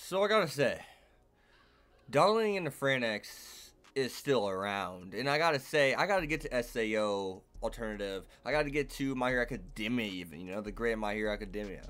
So I gotta say, Darling and the FranXX is still around, and I gotta say, I gotta get to SAO alternative. I gotta get to My Hero Academia, even, you know, the great My Hero Academia,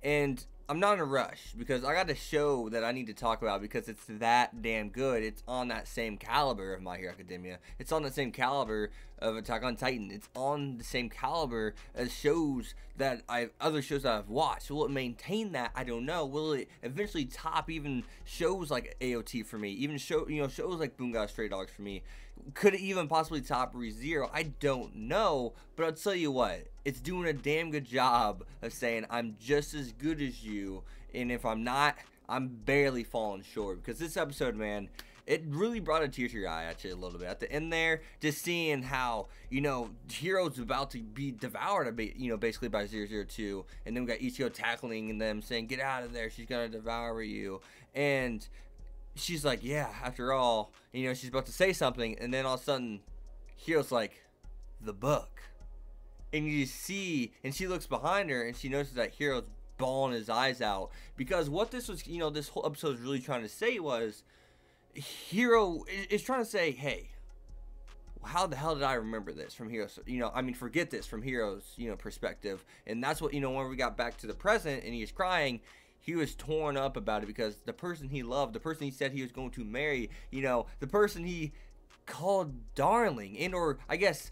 and I'm not in a rush because I got a show that I need to talk about because it's that damn good. It's on that same caliber of My Hero Academia. It's on the same caliber of Attack on Titan. It's on the same caliber as shows that other shows that I've watched. Will it maintain that? I don't know. Will it eventually top even shows like AOT for me? Even shows like Bunga Stray Dogs for me? Could it even possibly top ReZero? I don't know, but I'll tell you what, it's doing a damn good job of saying I'm just as good as you, and if I'm not, I'm barely falling short. Because this episode, man, it really brought a tear to your eye, actually, a little bit. At the end there, just seeing how, you know, Hero's about to be devoured, you know, basically by 002. And then we got Ichigo tackling them, saying, get out of there, she's going to devour you. And she's like, yeah, after all, you know, she's about to say something. And then all of a sudden, Hero's like, the book. And you see, and she looks behind her, and she notices that Hero's bawling his eyes out. Because what this was, you know, this whole episode was really trying to say was, Hero is trying to say, hey, how the hell did I remember this from Hero's, you know, I mean, forget this from Hero's, you know, perspective. And that's what, you know, when we got back to the present and he was crying, he was torn up about it because the person he loved, the person he said he was going to marry, you know, the person he called darling, and or I guess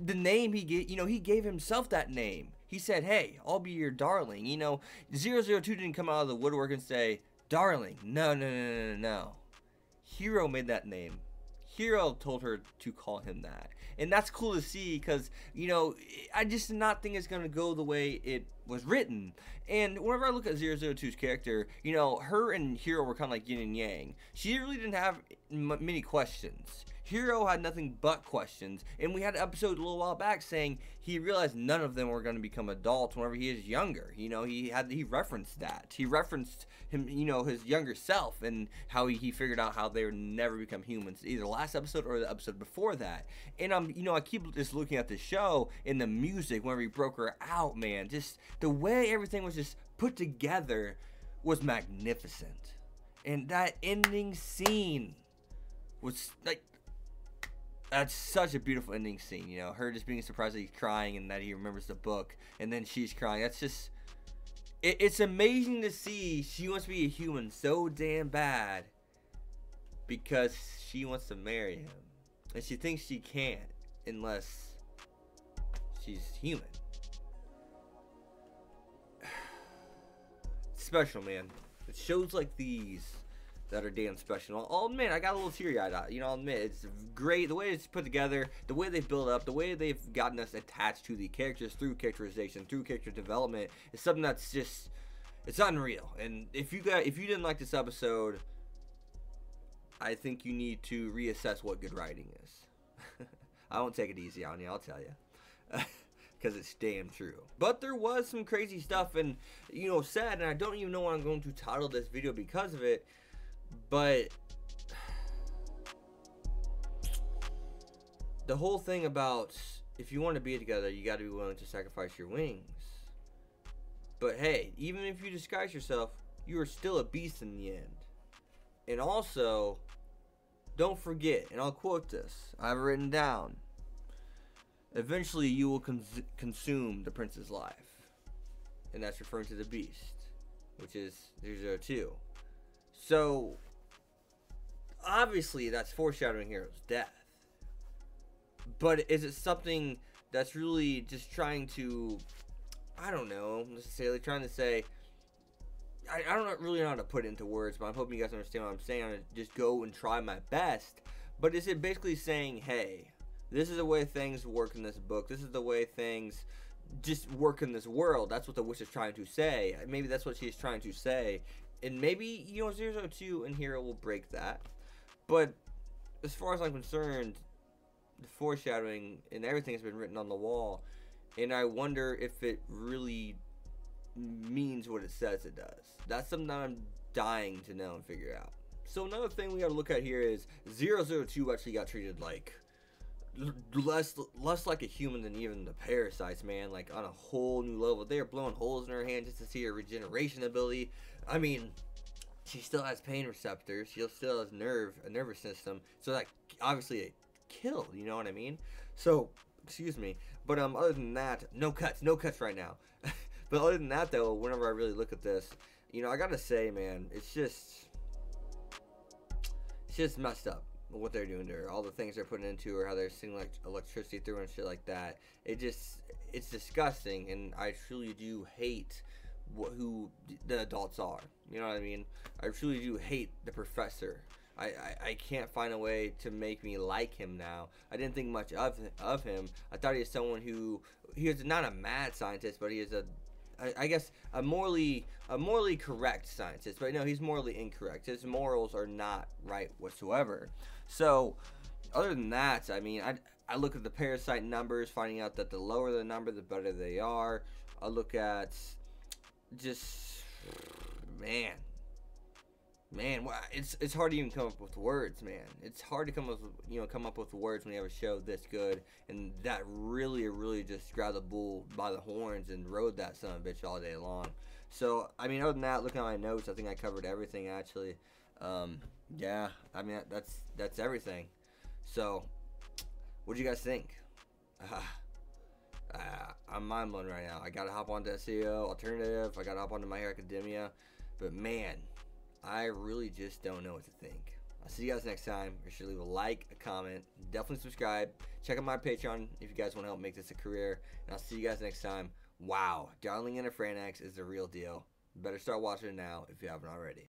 the name he gave, you know, he gave himself that name. He said, hey, I'll be your darling. You know, 002 didn't come out of the woodwork and say, darling. No, no, no, no, no, no. Hero made that name. Hero told her to call him that. And that's cool to see because, you know, I just did not think it's going to go the way it was written. And whenever I look at 002's character, you know, her and Hero were kind of like yin and yang. She really didn't have many questions. Hero had nothing but questions, and we had an episode a little while back saying he realized none of them were going to become adults whenever he is younger. You know, he referenced that. He referenced him, you know, his younger self, and how he figured out how they would never become humans, either last episode or the episode before that. And you know, I keep just looking at the show and the music whenever he broke her out, man. Just the way everything was just put together was magnificent, and that ending scene was like, that's such a beautiful ending scene, you know, her just being surprised that he's crying and that he remembers the book, and then she's crying. That's just, it's amazing to see she wants to be a human so damn bad because she wants to marry him, and she thinks she can't unless she's human. It's special, man. It shows like these that are damn special. I'll admit, I got a little teary-eyed. You know, I'll admit, it's great. The way it's put together, the way they build up, the way they've gotten us attached to the characters through characterization, through character development, is something that's just, it's unreal. And if you didn't like this episode, I think you need to reassess what good writing is. I won't take it easy on you, I'll tell you. Because it's damn true. But there was some crazy stuff, and, you know, sad, and I don't even know what I'm going to title this video because of it. But the whole thing about, if you want to be together, you got to be willing to sacrifice your wings. But hey, even if you disguise yourself, you are still a beast in the end. And also, don't forget, and I'll quote this, I have it written down, eventually you will consume the prince's life. And that's referring to the beast, which is 002. So, obviously, that's foreshadowing Hero's death. But is it something that's really just trying to, I don't know, necessarily trying to say, I don't really know how to put it into words, but I'm hoping you guys understand what I'm saying. I'm going to just go and try my best. But is it basically saying, hey, this is the way things work in this book. This is the way things just work in this world. That's what the witch is trying to say. Maybe that's what she's trying to say. And maybe, you know, 002 and Hero will break that. But as far as I'm concerned, the foreshadowing and everything has been written on the wall. And I wonder if it really means what it says it does. That's something that I'm dying to know and figure out. So another thing we got to look at here is 002 actually got treated like less like a human than even the parasites, man. Like on a whole new level. They are blowing holes in her hand just to see her regeneration ability. I mean, she still has pain receptors. She still has a nervous system. So that obviously it killed. You know what I mean? So excuse me. But other than that, no cuts right now. But other than that, though, whenever I really look at this, you know, I gotta say, man, it's just messed up what they're doing to her. All the things they're putting into her, how they're sending like electricity through her and shit like that. It's disgusting, and I truly do hate who the adults are. You know what I mean? I truly do hate the professor. I can't find a way to make me like him now. I didn't think much of him. I thought he was someone he is not a mad scientist, but he is I guess a morally correct scientist. But no, he's morally incorrect. His morals are not right whatsoever. So other than that, I mean, I look at the parasite numbers, finding out that the lower the number, the better they are. I look at just, man, it's hard to even come up with words, man. It's hard to come up with words when you have a show this good and that really just grabbed the bull by the horns and rode that son of a bitch all day long. So I mean, other than that, looking at my notes, I think I covered everything actually. Yeah, I mean that's everything. So, what do you guys think? I'm mind blown right now. I gotta hop on to SEO alternative. I gotta hop on to My Hero Academia, but man, I really just don't know what to think. I'll see you guys next time. Make sure to leave a like, a comment, definitely subscribe. Check out my Patreon if you guys want to help make this a career, and I'll see you guys next time. Wow, Darling in a FranXX is the real deal. Better start watching it now if you haven't already.